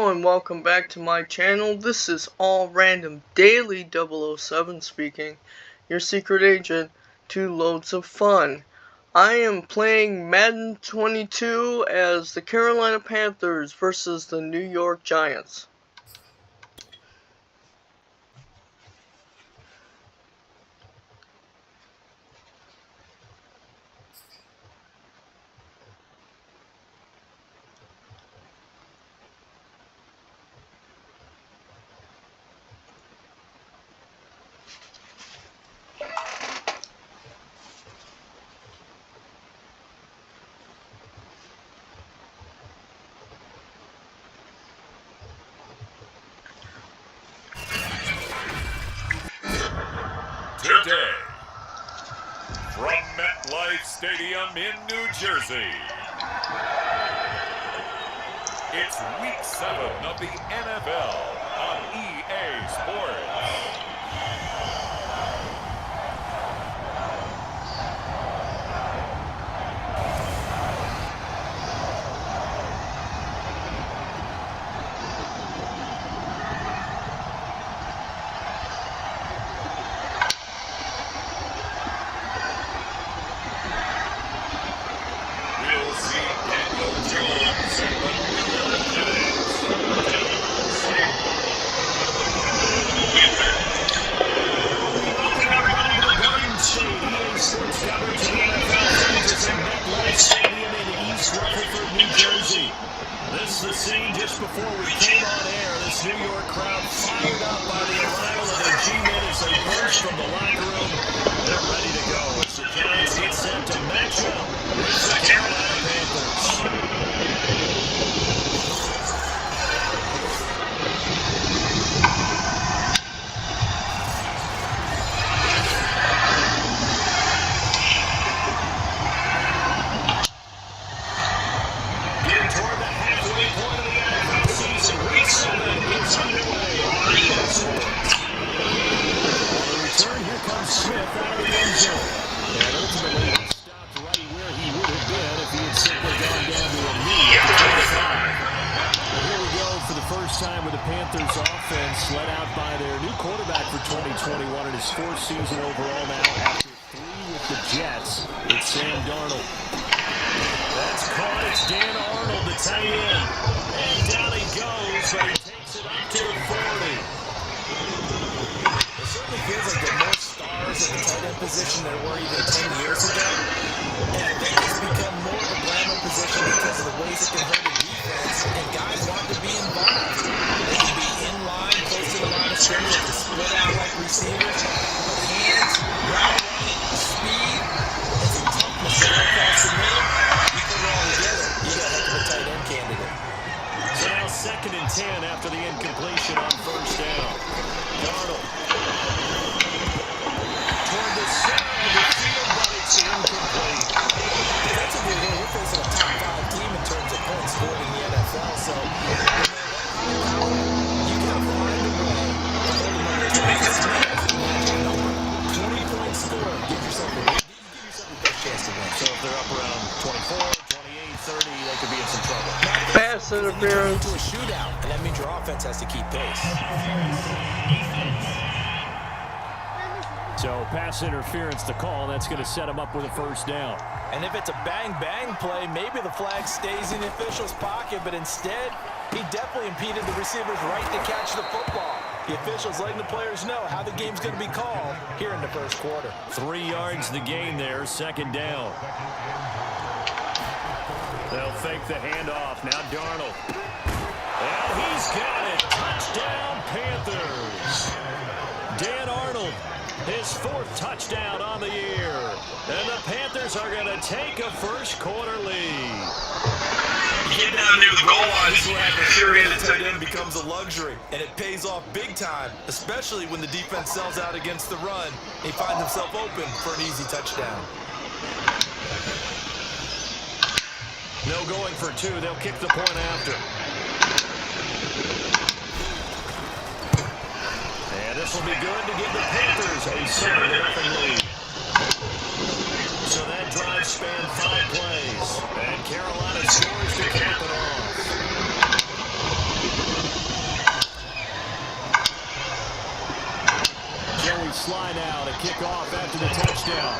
Hello and welcome back to my channel. This is All Random Daily 007 speaking, your secret agent to loads of fun. I am playing Madden 22 as the Carolina Panthers versus the New York Giants. Today, from MetLife Stadium in New Jersey, it's Week 7 of the NFL on EA Sports. This is the scene just before we came on air. This New York crowd fired up by the arrival of their G-men as they burst from the locker room. They're ready to go as the Giants get set to match up with the Carolina Panthers. Time with the Panthers offense led out by their new quarterback for 2021 in his fourth season overall now after 3 with the Jets. It's Sam Darnold. That's caught. It's Dan Arnold, the tight end. And down he goes, but he takes it up to the 40. It certainly feels like there are more stars at the tight end position than there were even 10 years ago. And I think it's become more of a glamour position because of the ways it can hurt the defense, and guys want to be involved. They can be in line, close to the line of scrimmage, to split out like receivers. Hands, route running, speed, and some toughness across the middle. You put it all together, you got a heck of a tight end candidate. So now 2nd and 10 after the incompletion on first down. Darnold. Toward the center of the field, but it's incomplete. Defensively, we're facing a top 5 team in terms of points scored in the NFL, so you got to find a way to make this magic number. 20-point score, give yourself the best chance to win. So if they're up around 24, 28, 30, they could be in some trouble. Pass interference. To a shootout, and that means your offense has to keep pace. So pass interference to call. That's going to set him up with a first down. And if it's a bang-bang play, maybe the flag stays in the official's pocket, but instead, he definitely impeded the receiver's right to catch the football. The officials letting the players know how the game's going to be called here in the first quarter. 3 yards the gain there, 2nd down. They'll fake the handoff. Now Darnold. And he's got it. Touchdown, Panthers. Dan Arnold, his 4th touchdown on the year. And the Panthers are going to take a first quarter lead. Get down near the goal line, this is where having a sure-handed tight end becomes a luxury. And it pays off big time, especially when the defense sells out against the run. He finds himself open for an easy touchdown. No going for 2. They'll kick the point after. And this will be good to give the Panthers a 7-0 lead. So that drive spanned 5 plays. And Carolina scores to cap it off. kickoff after the touchdown.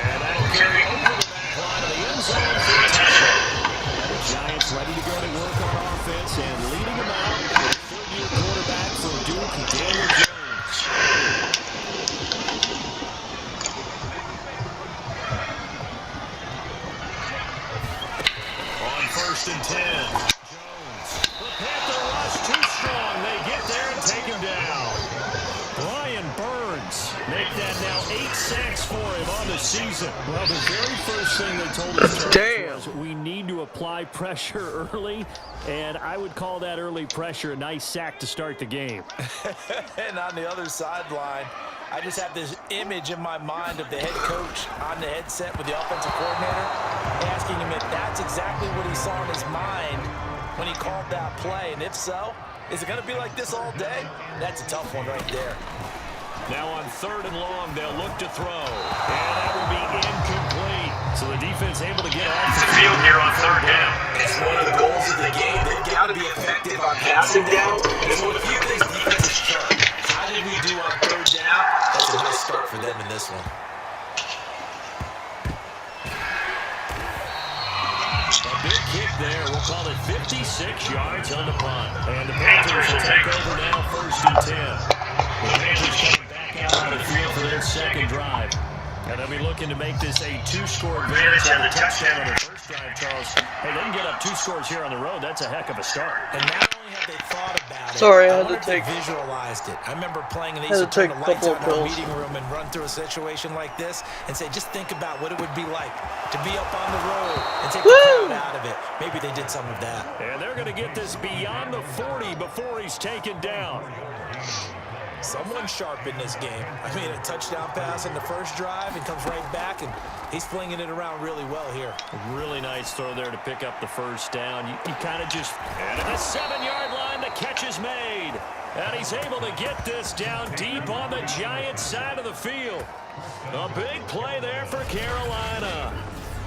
And that'll carry over the back line of the end zone for a touchdown. The Giants ready to go to work on offense and leading them out with third-year quarterback from Duke, Daniel Jones. On 1st and 10. Jones. The Panther rush too strong. They get there and take him down. Brian Burns make that now 8 sacks for him on the season. Well, the very first thing they told us was we need to apply pressure early, and I would call that early pressure a nice sack to start the game. And on the other sideline, I just have this image in my mind of the head coach on the headset with the offensive coordinator asking him if that's exactly what he saw in his mind when he called that play. And if so, is it going to be like this all day? That's a tough one right there. Now on 3rd and long, they'll look to throw. And that will be incomplete. So the defense able to get off the field here on 3rd down. It's one of the goals of the game. They've got to be effective on passing down. It's one of the few things defenses turn. How did we do on 3rd down? That's a nice start for them in this one. A big kick there. We'll call it 56 yards on the punt. And the Panthers will take over now 1st and 10. The Panthers coming back out on the field for their second drive. And they'll be looking to make this a 2-score advantage on the touchdown on their first drive, Charles. Hey, they can get up 2 scores here on the road. That's a heck of a start. And not only have they thought about it, Sorry, I had wonder to if they take. visualized it. I remember playing in the Had to East turn take the a lights couple out of in our pills. meeting room and run through a situation like this and say, just think about what it would be like to be up on the road and take the crowd out of it. Maybe they did some of that. And they're going to get this beyond the 40 before he's taken down. Someone sharp in this game. I mean, a touchdown pass on the first drive and comes right back, and he's flinging it around really well here. A really nice throw there to pick up the first down. You kind of just... And at the 7-yard line, the catch is made. And he's able to get this down deep on the Giants side of the field. A big play there for Carolina.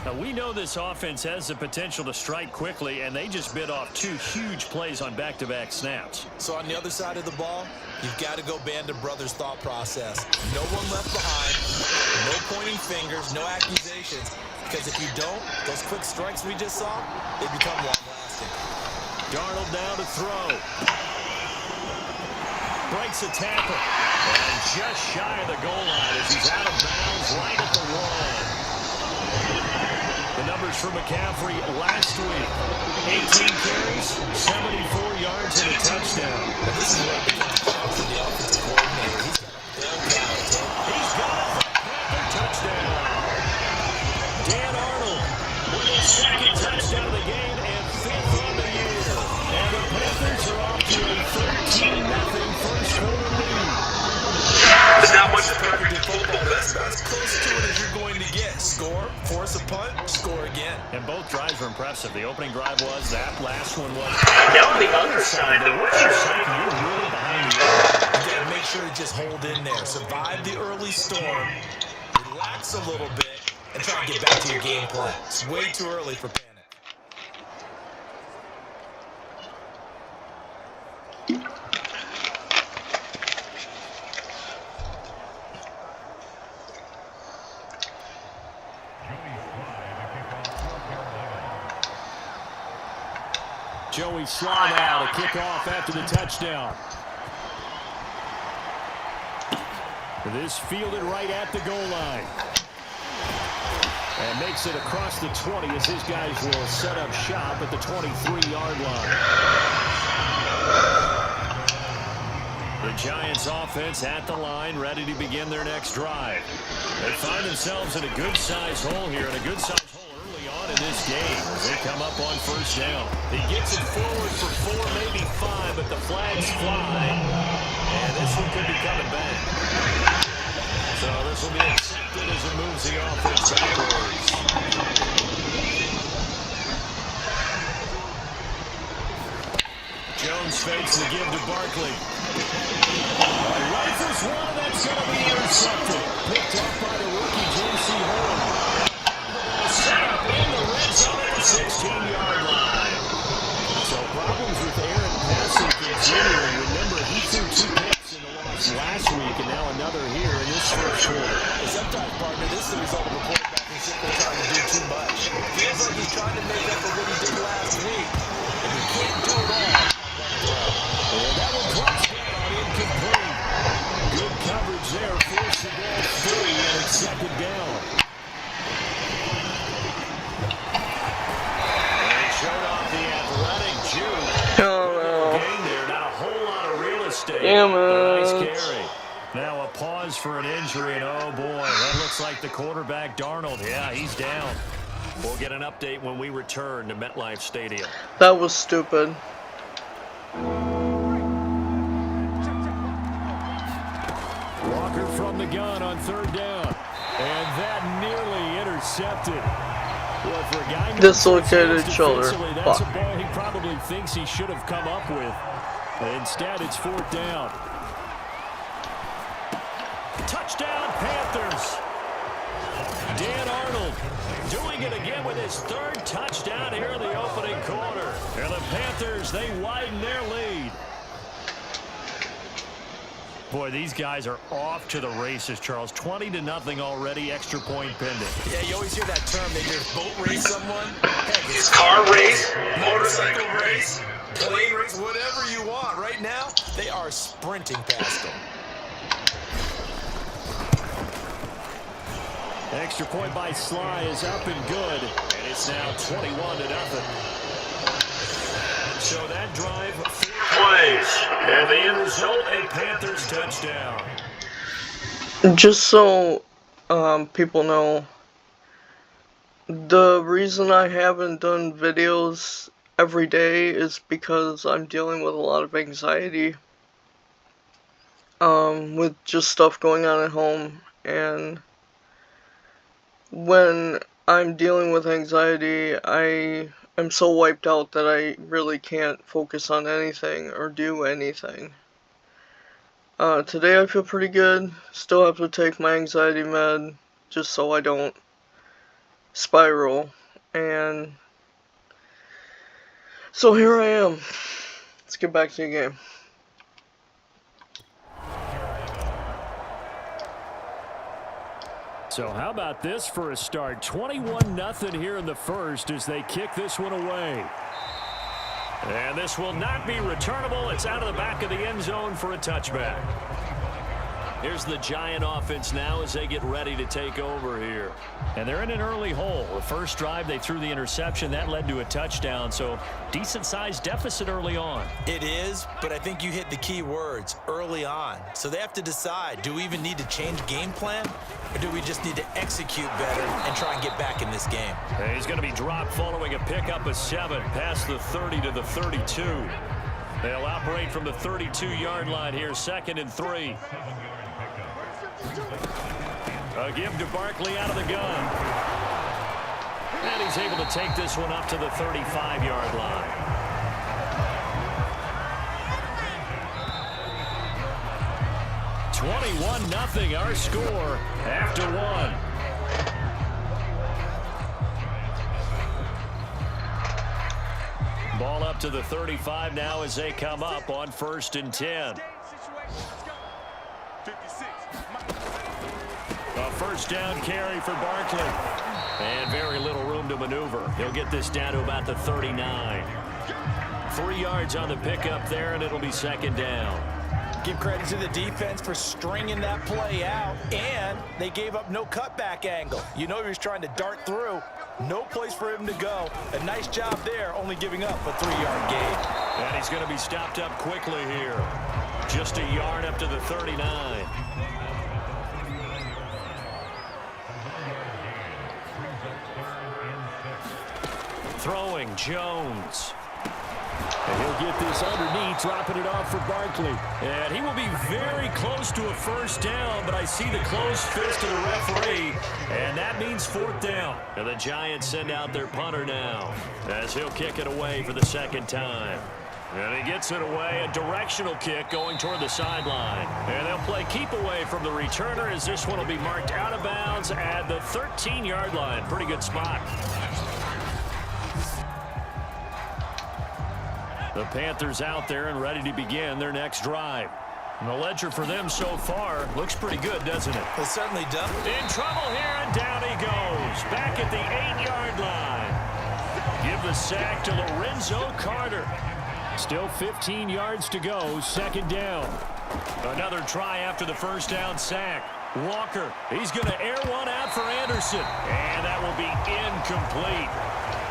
Now, we know this offense has the potential to strike quickly, and they just bit off 2 huge plays on back-to-back snaps. So on the other side of the ball, you've got to go Band of Brothers thought process. No one left behind, no pointing fingers, no accusations. Because if you don't, those quick strikes we just saw, they become long-lasting. Darnold down to throw. Breaks a tackle. And just shy of the goal line as he's out of bounds right at the 1. The numbers for McCaffrey last week. 18 carries, 74 yards, and a touchdown. This is what the offensive coordinator. He's got it. Panther touchdown. Dan Arnold with his 2nd touchdown of the game and 5th on the year. And the Panthers are off to a 13-0 first quarter lead. There's not much perfect in football. That's as close to it as you're going to get. Score, force a punt, score again. And both drives were impressive. The opening drive was, that last one was. Now on the other side, the What's your saying? You're really behind the arc. You got to make sure to just hold in there. Survive the early storm. Relax a little bit and try and get back to your game plan. It's way too early for panic. Joey Slye now to kick off after the touchdown. This fielded right at the goal line. And makes it across the 20 as his guys will set up shop at the 23-yard line. The Giants offense at the line, ready to begin their next drive. They find themselves in a good-sized hole here, and a good-sized hole early on in this game as they come up on first down. He gets it forward for 4, maybe 5, but the flags fly. And this one could be coming back. So this will be accepted as it moves the offense backwards. Jones fakes the give to Barkley. Rifles one, that's going to be intercepted. Picked up by the rookie, J.C. Horn. Set up in the red zone at the 16-yard line. So problems with Aaron passing continuing. Remember, he threw 2 passes trying to make up for what he did last week. And you can't do it all. And that one drops down, incomplete. Good coverage there, forced the ball free, and it's second down. And he showed off the athletic juke. Gain there, not a whole lot of real estate. Nice carry. Now a pause for an injury, and oh boy, that looks like the quarterback, Darnold. Yeah, he's down. We'll get an update when we return to MetLife Stadium. That was stupid. Walker from the gun on third down. And that nearly intercepted. Well, for a guy dislocated shoulder. That's a ball he probably thinks he should have come up with. Instead, it's fourth down. Touchdown, Panthers. Dan Arnold doing it again with his third touchdown here in the opening quarter. And the Panthers, they widen their lead. Boy, these guys are off to the races, Charles. 20-0 already, extra point pending. Yeah, you always hear that term. They just boat race someone. Heck, it's car race, motorcycle race, plane race, whatever you want. Right now, they are sprinting past them. Extra point by Sly is up and good. And it's now 21-0. So that drive, 4 plays. And the end result, a Panthers touchdown. Just so people know, the reason I haven't done videos every day is because I'm dealing with a lot of anxiety. With just stuff going on at home. And when I'm dealing with anxiety, I am so wiped out that I really can't focus on anything or do anything. Today I feel pretty good. Still have to take my anxiety med just so I don't spiral. And so here I am. Let's get back to the game. So how about this for a start? 21-0 here in the first as they kick this one away. And this will not be returnable. It's out of the back of the end zone for a touchback. Here's the Giant offense now as they get ready to take over here. And they're in an early hole. The first drive, they threw the interception. That led to a touchdown, so decent-sized deficit early on. It is, but I think you hit the key words, early on. So they have to decide, do we even need to change game plan, or do we just need to execute better and try and get back in this game? And he's going to be dropped following a pickup of 7 past the 30 to the 32. They'll operate from the 32-yard line here, 2nd and 3. A give to Barkley out of the gun. And he's able to take this one up to the 35-yard line. (21-0) our score after 1. Ball up to the 35 now as they come up on 1st and 10. A first down carry for Barkley. And very little room to maneuver. He'll get this down to about the 39. 3 yards on the pickup there, and it'll be 2nd down. Give credit to the defense for stringing that play out, and they gave up no cutback angle. You know he was trying to dart through. No place for him to go. A nice job there, only giving up a 3-yard gain. And he's going to be stopped up quickly here. Just a yard up to the 39. Throwing Jones. And he'll get this underneath, dropping it off for Barkley. And he will be very close to a first down, but I see the closed fist of the referee, and that means 4th down. And the Giants send out their punter now as he'll kick it away for the 2nd time. And he gets it away, a directional kick going toward the sideline. And they'll play keep away from the returner as this one will be marked out of bounds at the 13-yard line. Pretty good spot. The Panthers out there and ready to begin their next drive. And the ledger for them so far looks pretty good, doesn't it? It certainly does. In trouble here, and down he goes. Back at the 8-yard line. give the sack to Lorenzo Carter. Still 15 yards to go, second down. Another try after the first down sack. Walker, he's going to air one out for Anderson. And that will be incomplete.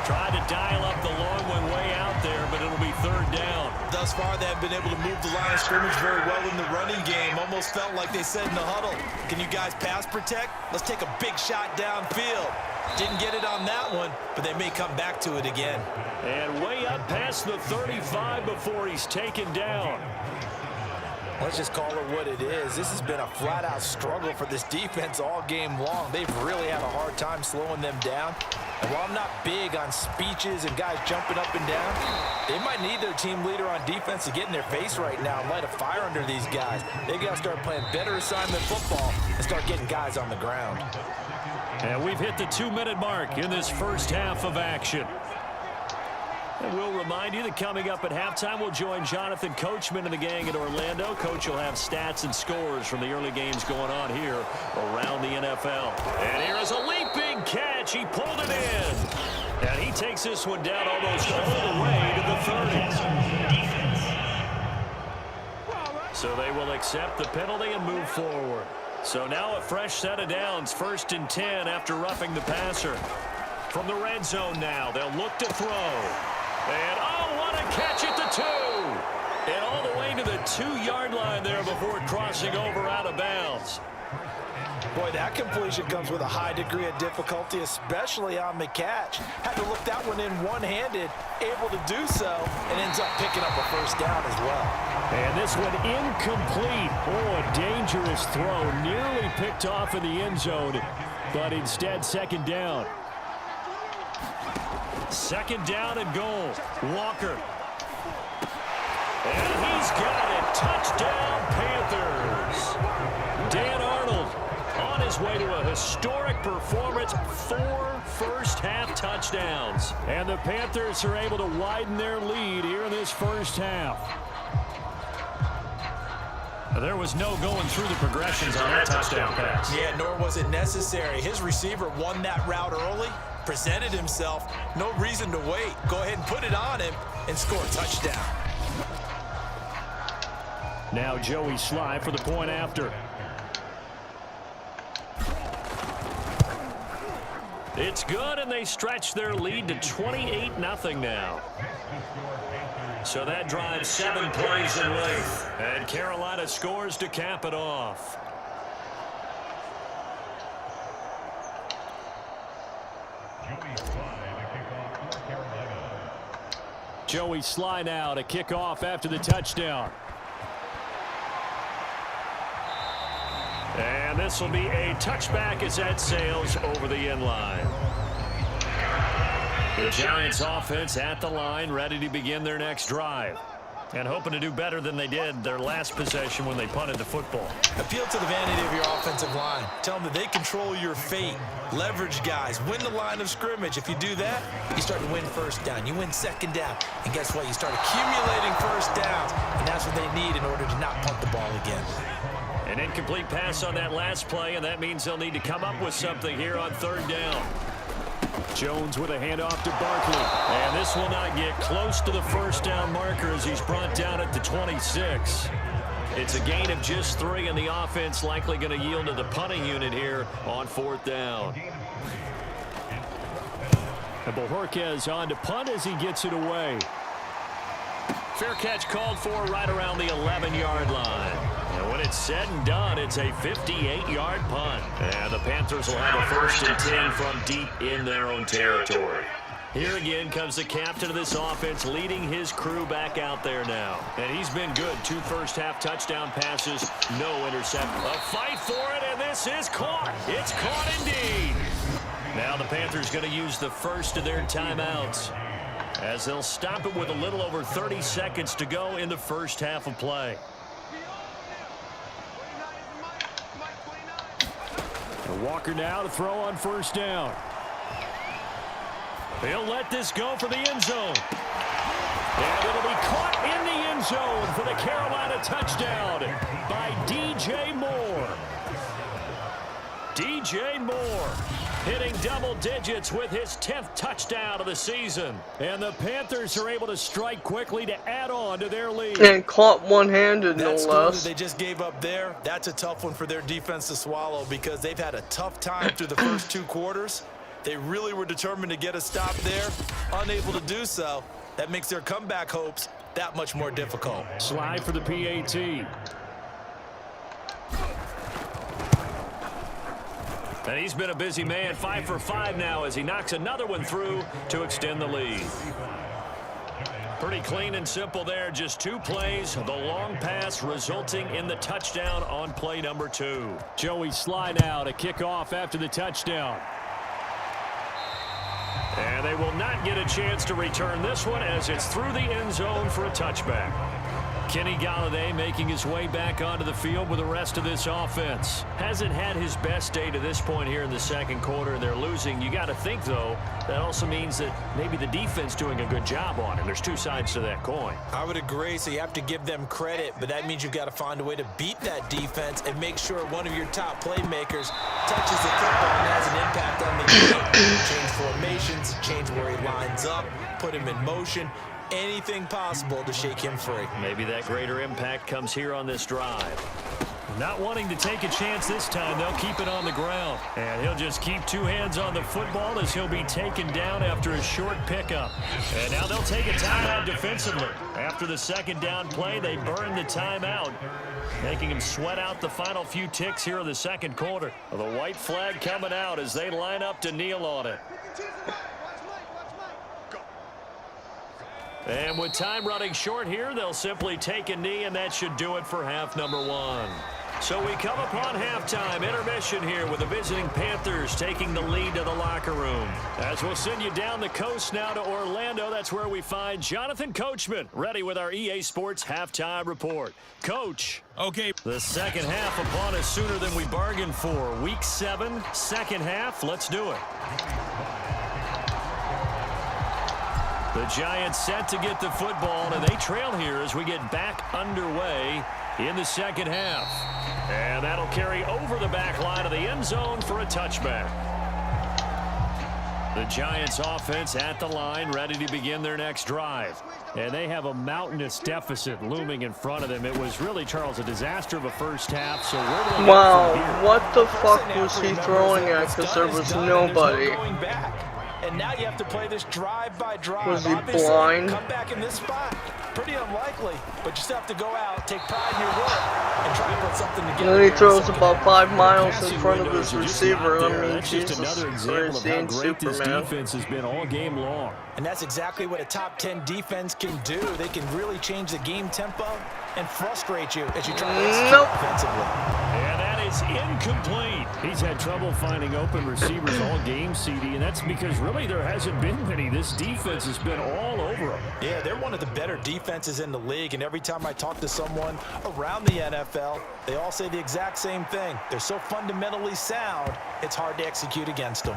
Tried to dial up the long one way out there, but it'll be third down. Thus far, they have been able to move the line of scrimmage very well in the running game. Almost felt like they said in the huddle, can you guys pass protect? Let's take a big shot downfield. Didn't get it on that one, but they may come back to it again. And way up past the 35 before he's taken down. Let's just call it what it is. This has been a flat-out struggle for this defense all game long. They've really had a hard time slowing them down. And while I'm not big on speeches and guys jumping up and down, they might need their team leader on defense to get in their face right now and light a fire under these guys. They got to start playing better assignment football and start getting guys on the ground. And we've hit the 2-minute mark in this first half of action. And we'll remind you that coming up at halftime, we'll join Jonathan Coachman and the gang in Orlando. Coach will have stats and scores from the early games going on here around the NFL. And here is a leaping catch. He pulled it in. And he takes this one down almost all the way to the 30. So they will accept the penalty and move forward. So now a fresh set of downs, 1st and 10 after roughing the passer. From the red zone now, they'll look to throw. And, oh, what a catch at the 2. And all the way to the 2-yard line there before crossing over out of bounds. Boy, that completion comes with a high degree of difficulty, especially on the catch. Had to look that one in one-handed, able to do so, and ends up picking up a first down as well. And this one incomplete. Oh, a dangerous throw. Nearly picked off in the end zone, but instead second down. Second down and goal. Walker. And he's got it. Touchdown, Panthers. Dan Arnold on his way to a historic performance. 4 first-half touchdowns. And the Panthers are able to widen their lead here in this first half. There was no going through the progressions on that touchdown pass. Yeah, nor was it necessary. His receiver won that route early, presented himself. No reason to wait. Go ahead and put it on him and score a touchdown. Now Joey Sly for the point after. It's good, and they stretch their lead to 28-0 now. So that drives 7 plays in length. And Carolina scores to cap it off. Joey Sly now to kick off after the touchdown. And this will be a touchback as that sails over the end line. The Giants offense at the line, ready to begin their next drive. And hoping to do better than they did their last possession when they punted the football. Appeal to the vanity of your offensive line. Tell them that they control your fate. Leverage guys. Win the line of scrimmage. If you do that, you start to win first down. You win second down. And guess what? You start accumulating first downs. And that's what they need in order to not punt the ball again. An incomplete pass on that last play, and that means they'll need to come up with something here on third down. Jones with a handoff to Barkley. And this will not get close to the first down marker as he's brought down at the 26. It's a gain of just 3, and the offense likely going to yield to the punting unit here on 4th down. And Bojorquez on to punt as he gets it away. Fair catch called for right around the 11-yard line. And when it's said and done, it's a 58-yard punt. And the Panthers will have a 1st and 10 from deep in their own territory. Here again comes the captain of this offense leading his crew back out there now. And he's been good. 2 first-half touchdown passes, no intercept. A fight for it, and this is caught. It's caught indeed. Now the Panthers going to use the first of their timeouts, as they'll stop it with a little over 30 seconds to go in the first half of play. And Walker now to throw on first down. He'll let this go for the end zone. And it'll be caught in the end zone for the Carolina touchdown by DJ Moore. DJ Moore. hitting double digits with his 10th touchdown of the season. And the Panthers are able to strike quickly to add on to their lead. And caught one-handed, no That score that less. they just gave up there, that's a tough one for their defense to swallow because they've had a tough time through the first 2 quarters. They really were determined to get a stop there, unable to do so. That makes their comeback hopes that much more difficult. Slide for the PAT. And he's been a busy man, 5 for 5 now as he knocks another one through to extend the lead. Pretty clean and simple there, just 2 plays. The long pass resulting in the touchdown on play number 2. Joey slide now to kick off after the touchdown. And they will not get a chance to return this one as it's through the end zone for a touchback. Kenny Golladay making his way back onto the field with the rest of this offense. Hasn't had his best day to this point here in the second quarter. They're losing. You got to think, though, that also means that maybe the defense doing a good job on him. There's 2 sides to that coin. I would agree, so you have to give them credit, but that means you've got to find a way to beat that defense and make sure one of your top playmakers touches the football and has an impact on the game. Change formations, change where he lines up, put him in motion. Anything possible to shake him free. Maybe that greater impact comes here on this drive. Not wanting to take a chance this time, they'll keep it on the ground. And he'll just keep 2 hands on the football as he'll be taken down after a short pickup. And now they'll take a timeout defensively. After the second down play, they burn the timeout, making him sweat out the final few ticks here in the second quarter. The white flag coming out as they line up to kneel on it. And with time running short here, they'll simply take a knee, and that should do it for half number 1. So we come upon halftime intermission here with the visiting Panthers taking the lead to the locker room. As we'll send you down the coast now to Orlando, that's where we find Jonathan Coachman ready with our EA Sports halftime report. Coach. Okay. The second half upon us sooner than we bargained for. Week 7, second half. Let's do it. The Giants set to get the football, and they trail here as we get back underway in the second half. And that'll carry over the back line of the end zone for a touchback. The Giants offense at the line, ready to begin their next drive. And they have a mountainous deficit looming in front of them. It was really, Charles, a disaster of a first half. So where do they go from here? What the fuck was he throwing at? Because there was nobody. And now you have to play this drive by drive. Was he Obviously, blind? come back in this spot. Pretty unlikely, but you still have to go out, take pride in your work, and try and put something together. And then he throws about 5 miles in front of his receiver. I mean, That's just Jesus another example of Christ, how ain't great this Superman. defense has been all game long. And that's exactly what a top 10 defense can do. They can really change the game tempo and frustrate you as you try to execute offensively. And that is incomplete. He's had trouble finding open receivers all game, CD, and that's because really there hasn't been many. This defense has been all over them. Yeah, they're one of the better defenses in the league, and every time I talk to someone around the NFL, they all say the exact same thing. They're so fundamentally sound, it's hard to execute against them.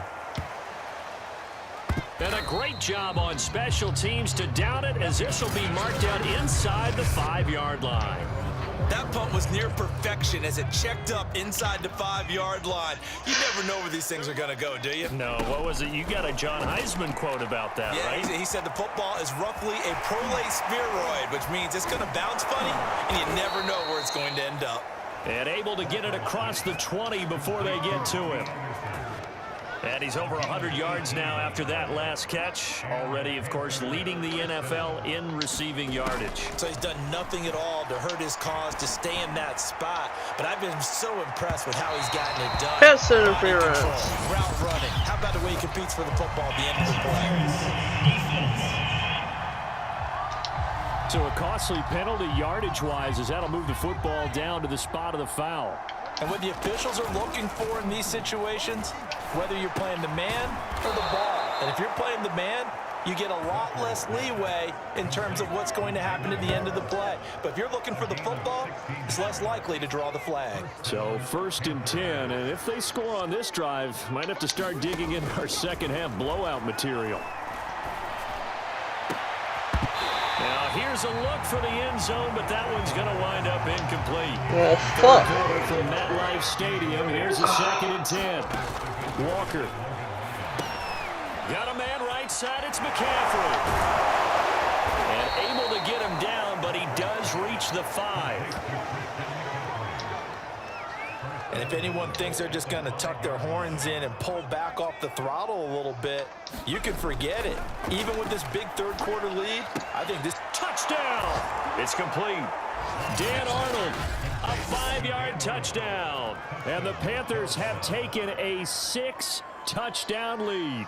And a great job on special teams to down it, as this will be marked out inside the 5-yard line. That punt was near perfection as it checked up inside the 5-yard line. You never know where these things are going to go, do you? No, what was it? You got a John Heisman quote about that, right? Yeah, he said the football is roughly a prolate spheroid, which means it's going to bounce funny, and you never know where it's going to end up. And able to get it across the 20 before they get to him. And he's over 100 yards now after that last catch. Already, of course, leading the NFL in receiving yardage. So he's done nothing at all to hurt his cause to stay in that spot. But I've been so impressed with how he's gotten it done. Pass interference. Control, route running. How about the way he competes for the football at the end of the play? So a costly penalty yardage-wise as that'll move the football down to the spot of the foul. And what the officials are looking for in these situations, whether you're playing the man or the ball. And if you're playing the man, you get a lot less leeway in terms of what's going to happen at the end of the play. But if you're looking for the football, it's less likely to draw the flag. So 1st and 10, and if they score on this drive, might have to start digging into our second half blowout material. Now here's a look for the end zone, but that one's going to wind up incomplete. Well, fuck. From MetLife Stadium, here's a 2nd and 10. Walker right side, it's McCaffrey. And able to get him down, but he does reach the 5. And if anyone thinks they're just going to tuck their horns in and pull back off the throttle a little bit, you can forget it. Even with this big third-quarter lead, I think this... Touchdown! It's complete. Dan Arnold, a 5-yard touchdown. And the Panthers have taken a 6-touchdown lead.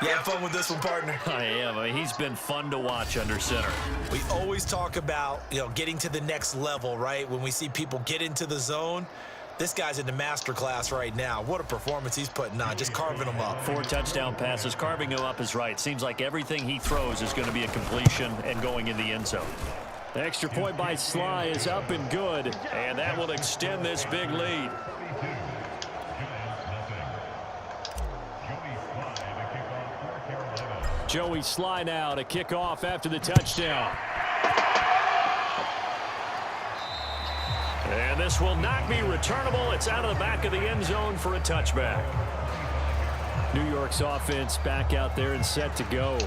You have fun with this one, partner? I am. I mean, he's been fun to watch under center. We always talk about, getting to the next level, right? When we see people get into the zone, this guy's in the master class right now. What a performance he's putting on, just carving them up. 4 touchdown passes. Carving him up is right. Seems like everything he throws is going to be a completion and going in the end zone. The extra point by Sly is up and good, and that will extend this big lead. Joey Sly now to kick off after the touchdown. And this will not be returnable. It's out of the back of the end zone for a touchback. New York's offense back out there and set to go.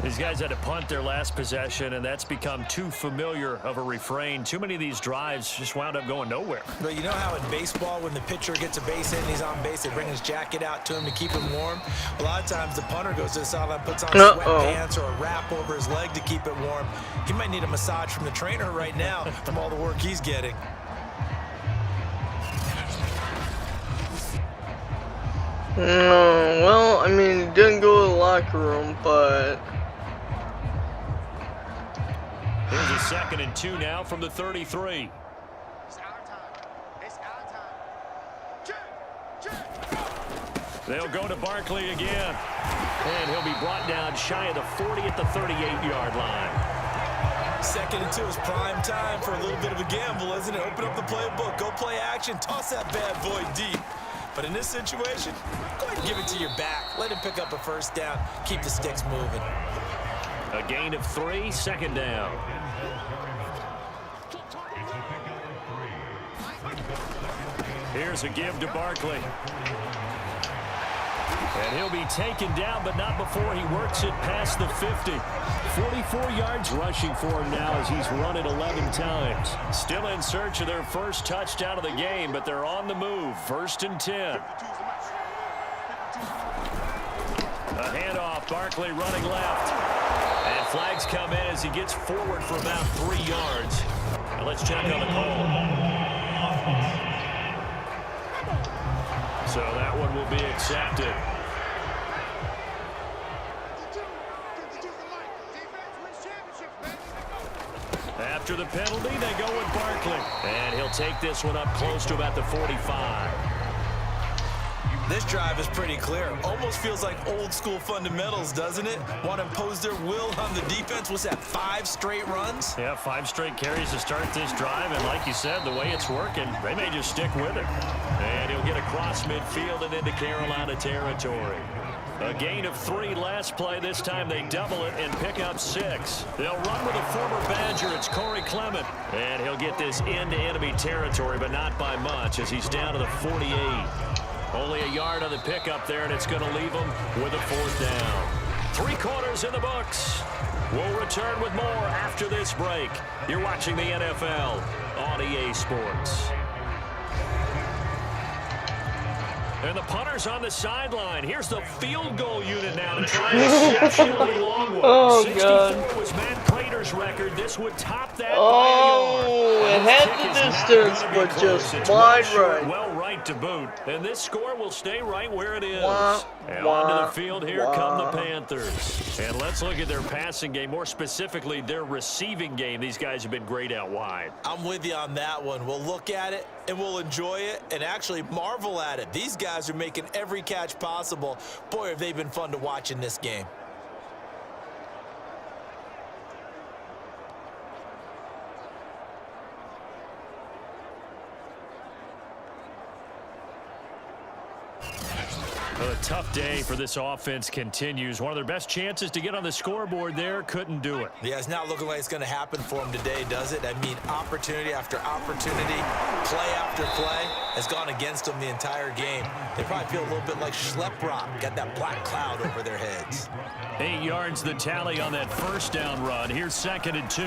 These guys had to punt their last possession, and that's become too familiar of a refrain. Too many of these drives just wound up going nowhere. But you know how in baseball, when the pitcher gets a base hit and he's on base, they bring his jacket out to him to keep him warm? A lot of times the punter goes to the sideline, puts on sweatpants or a wrap over his leg to keep it warm. He might need a massage from the trainer right now from all the work he's getting. Well, I mean, it didn't go to the locker room, but... Here's a 2nd and 2 now from the 33. They'll go to Barkley again. And he'll be brought down shy of the 40 at the 38-yard line. 2nd and 2 is prime time for a little bit of a gamble, isn't it? Open up the playbook, go play action, toss that bad boy deep. But in this situation, go ahead and give it to your back. Let him pick up a first down. Keep the sticks moving. A gain of 3, 2nd down. Here's a give to Barkley. And he'll be taken down, but not before he works it past the 50. 44 yards rushing for him now as he's run it 11 times. Still in search of their first touchdown of the game, but they're on the move. 1st and 10. A handoff, Barkley running left. And flags come in as he gets forward for about 3 yards. Now let's check on the call. So that one will be accepted. After the penalty, they go with Barkley. And he'll take this one up close to about the 45. This drive is pretty clear. Almost feels like old school fundamentals, doesn't it? Want to impose their will on the defense. What's that, 5 straight runs? Yeah, 5 straight carries to start this drive. And like you said, the way it's working, they may just stick with it. And he'll get across midfield and into Carolina territory. A gain of 3 last play. This time they double it and pick up 6. They'll run with a former Badger. It's Corey Clement. And he'll get this into enemy territory, but not by much as he's down to the 48. Only a yard on the pickup there, and it's going to leave him with a 4th down. 3 quarters in the books. We'll return with more after this break. You're watching the NFL on EA Sports. And the punter's on the sideline. Here's the field goal unit now to try an exceptionally long one. Oh, 64 God. was Matt Prater's record. This would top that Oh, by a it yard. had the distance, but just wide right. Well right to boot. And this score will stay right where it is. And wah, onto the field here come the wah. Panthers. And let's look at their passing game, more specifically their receiving game. These guys have been great out wide. I'm with you on that one. We'll look at it and we'll enjoy it and actually marvel at it. These guys are making every catch possible. Boy, have they been fun to watch in this game. Well, a tough day for this offense continues. One of their best chances to get on the scoreboard there, couldn't do it. Yeah, it's not looking like it's going to happen for them today, does it? I mean, opportunity after opportunity, play after play has gone against them the entire game. They probably feel a little bit like Schlep Rock, got that black cloud over their heads. 8 yards the tally on that first down run. Here's 2nd and 2.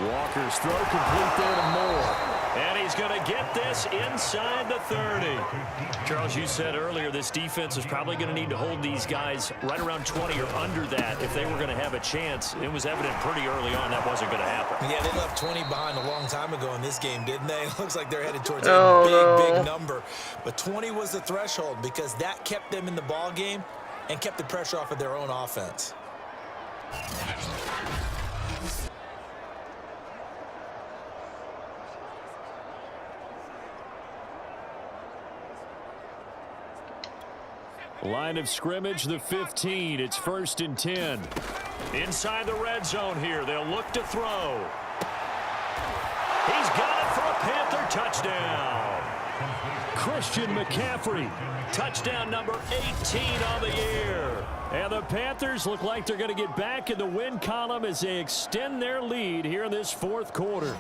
Walker's throw complete there to Moore. And he's going to get this inside the 30. Charles, you said earlier this defense is probably going to need to hold these guys right around 20 or under that if they were going to have a chance. It was evident pretty early on that wasn't going to happen. Yeah, they left 20 behind a long time ago in this game, didn't they? It looks like they're headed towards a big number. But 20 was the threshold because that kept them in the ball game and kept the pressure off of their own offense. Line of scrimmage, the 15. It's 1st and 10. Inside the red zone here. They'll look to throw. He's got it for a Panther touchdown. Christian McCaffrey. Touchdown number 18 on the year. And the Panthers look like they're going to get back in the win column as they extend their lead here in this 4th quarter.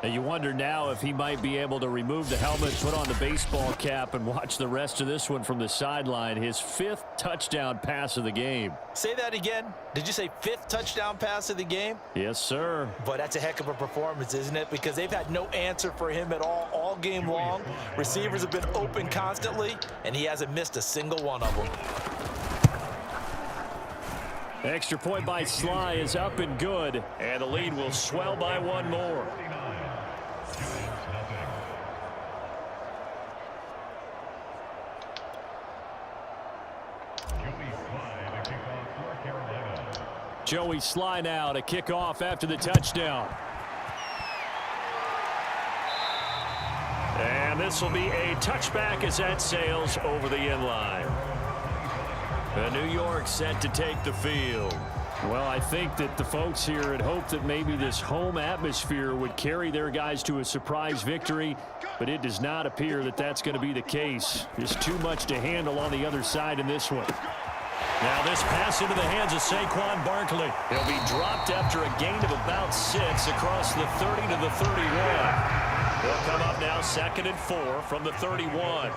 And you wonder now if he might be able to remove the helmet, put on the baseball cap, and watch the rest of this one from the sideline. His 5th touchdown pass of the game. Say that again. Did you say 5th touchdown pass of the game? Yes, sir. But that's a heck of a performance, isn't it? Because they've had no answer for him at all game long. Receivers have been open constantly, and he hasn't missed a single one of them. Extra point by Sly is up and good, and the lead will swell by 1 more. Joey Sly now to kick off after the touchdown. And this will be a touchback as that sails over the end line. And New York set to take the field. Well, I think that the folks here had hoped that maybe this home atmosphere would carry their guys to a surprise victory, but it does not appear that that's going to be the case. There's too much to handle on the other side in this one. Now this pass into the hands of Saquon Barkley. He'll be dropped after a gain of about 6 across the 30 to the 31. He'll come up now 2nd and 4 from the 31.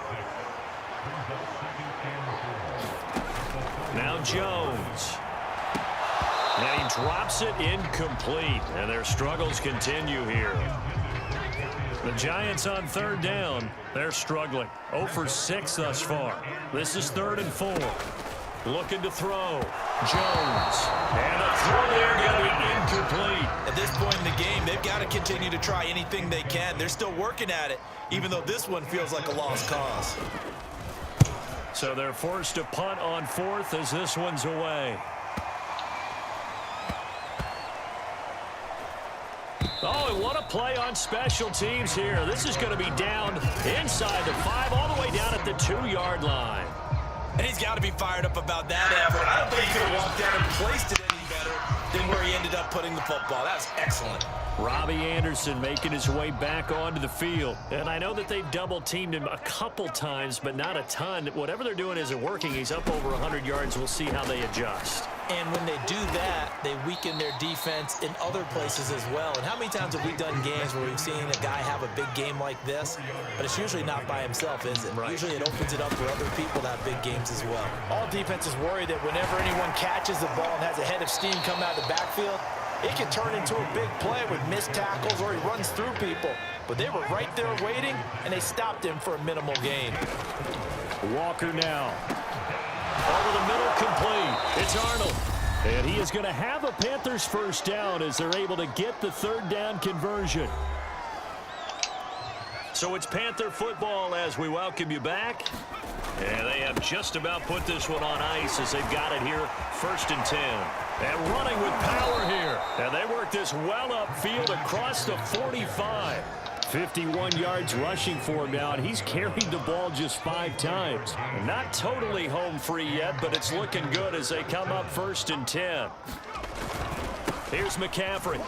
Now Jones. Now he drops it incomplete, and their struggles continue here. The Giants on 3rd down. They're struggling. 0 for 6 thus far. This is 3rd and 4. Looking to throw. Jones. And a throw there going to be incomplete. At this point in the game, they've got to continue to try anything they can. They're still working at it, even though this one feels like a lost cause. So they're forced to punt on 4th as this one's away. Oh, and what a play on special teams here. This is going to be down inside the 5, all the way down at the 2-yard line. And he's got to be fired up about that effort. I don't think he could have walked down and placed it any better than where he ended up putting the football. That was excellent. Robbie Anderson making his way back onto the field. And I know that they've double-teamed him a couple times, but not a ton. Whatever they're doing isn't working. He's up over 100 yards. We'll see how they adjust. And when they do that, they weaken their defense in other places as well. And how many times have we done games where we've seen a guy have a big game like this, but it's usually not by himself, is it? Right. Usually it opens it up for other people to have big games as well. All defenses worry that whenever anyone catches the ball and has a head of steam come out of the backfield, it can turn into a big play with missed tackles or he runs through people. But they were right there waiting, and they stopped him for a minimal gain. Walker now. Over the middle, complete. It's Arnold. And he is going to have a Panthers 1st down as they're able to get the 3rd down conversion. So it's Panther football as we welcome you back. And they have just about put this one on ice as they've got it here, 1st and 10. And running with power here. And they work this well upfield across the 45. 51 yards rushing for him now, and he's carried the ball just 5 times. Not totally home free yet, but it's looking good as they come up 1st and 10. Here's McCaffrey.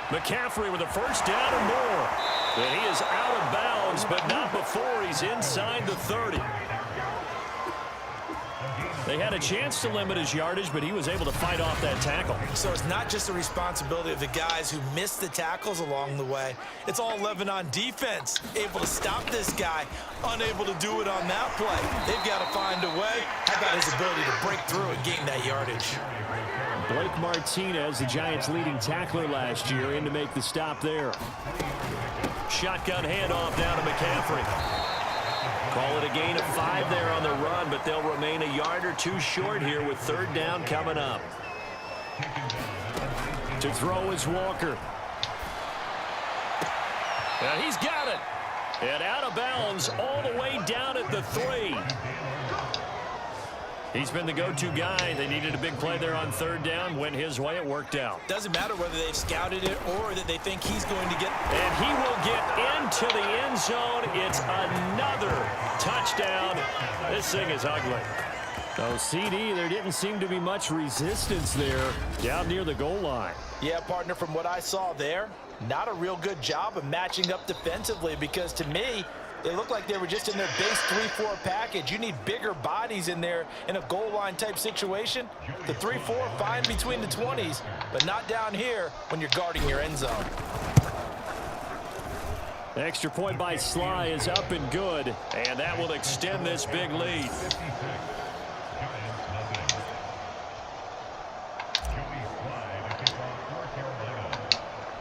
McCaffrey with a 1st down and more. And he is out of bounds downs, but not before he's inside the 30. They had a chance to limit his yardage, but he was able to fight off that tackle. So it's not just the responsibility of the guys who missed the tackles along the way. It's all Lebanon defense, able to stop this guy, unable to do it on that play. They've got to find a way. How about his ability to break through and gain that yardage? Blake Martinez, the Giants' leading tackler last year, in to make the stop there. Shotgun handoff down to McCaffrey. Call it a gain of 5 there on the run, but they'll remain a yard or two short here with 3rd down coming up. To throw is Walker. And he's got it. And out of bounds all the way down at the 3. He's been the go-to guy. They needed a big play there on 3rd down. Went his way. It worked out. Doesn't matter whether they've scouted it or that they think he's going to get. And he will get into the end zone. It's another touchdown. This thing is ugly. Oh, CD, there didn't seem to be much resistance there down near the goal line. Yeah, partner, from what I saw there, not a real good job of matching up defensively, because to me, they looked like they were just in their base 3-4 package. You need bigger bodies in there in a goal line type situation. The 3-4 fine between the 20s, but not down here when you're guarding your end zone. The extra point by Sly is up and good, and that will extend this big lead.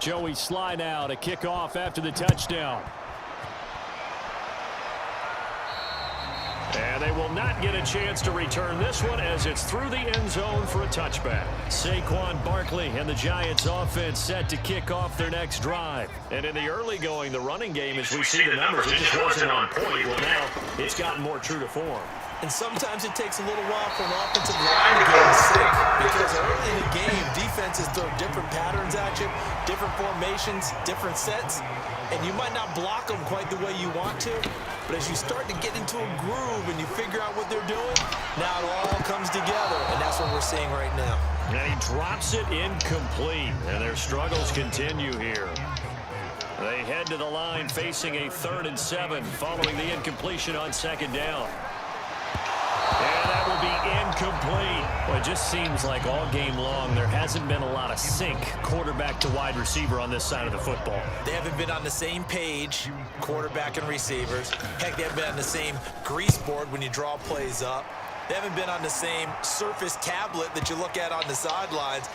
Joey Sly now to kick off after the touchdown. And they will not get a chance to return this one as it's through the end zone for a touchback. Saquon Barkley and the Giants offense set to kick off their next drive. And in the early going, the running game, as we see the numbers, it just wasn't on point. Well, now it's gotten more true to form. And sometimes it takes a little while for an offensive line to get in sync, because early in the game, defenses throw different patterns at you, different formations, different sets, and you might not block them quite the way you want to, but as you start to get into a groove and you figure out what they're doing, now it all comes together, and that's what we're seeing right now. And he drops it incomplete, and their struggles continue here. They head to the line facing a 3rd and 7 following the incompletion on 2nd down. And that will be incomplete. Well, it just seems like all game long there hasn't been a lot of sync quarterback to wide receiver on this side of the football. They haven't been on the same page, quarterback and receivers. Heck, they haven't been on the same grease board when you draw plays up. They haven't been on the same surface tablet that you look at on the sidelines.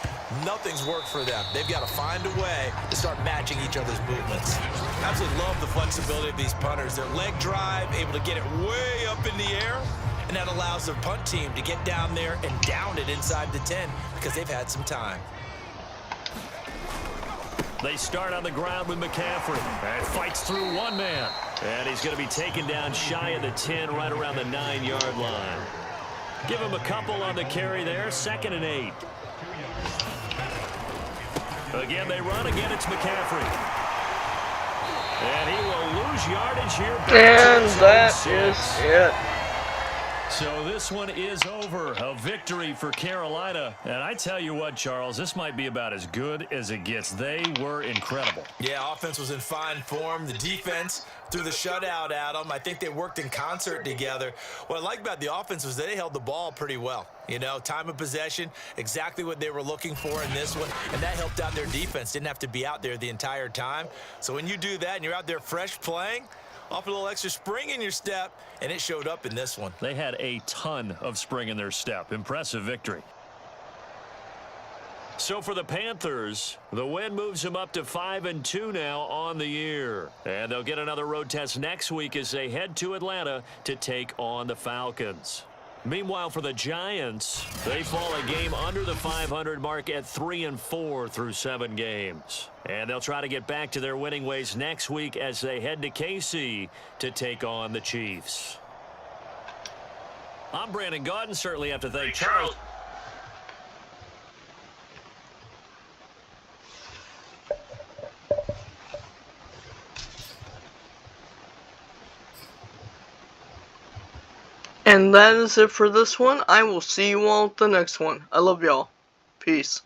Nothing's worked for them. They've got to find a way to start matching each other's movements. Absolutely love the flexibility of these punters. Their leg drive, able to get it way up in the air, and that allows their punt team to get down there and down it inside the 10 because they've had some time. They start on the ground with McCaffrey. And fights through one man. And he's going to be taken down shy of the 10, right around the 9-yard line. Give him a couple on the carry there. 2nd and 8. Again, they run. Again, it's McCaffrey. And he will lose yardage here. And that is it. So this one is over. A victory for Carolina. And I tell you what, Charles, this might be about as good as it gets. They were incredible. Yeah, offense was in fine form. The defense threw the shutout at them. I think they worked in concert together. What I like about the offense was they held the ball pretty well. You know, time of possession, exactly what they were looking for in this one. And that helped out their defense. Didn't have to be out there the entire time. So when you do that and you're out there fresh playing, off a little extra spring in your step, and it showed up in this one. They had a ton of spring in their step. Impressive victory. So for the Panthers, the win moves them up to 5-2 now on the year. And they'll get another road test next week as they head to Atlanta to take on the Falcons. Meanwhile, for the Giants, they fall a game under the 500 mark at 3-4 through 7 games. And they'll try to get back to their winning ways next week as they head to KC to take on the Chiefs. I'm Brandon Gaudin. Certainly have to thank Charles. And that is it for this one. I will see you all at the next one. I love y'all. Peace.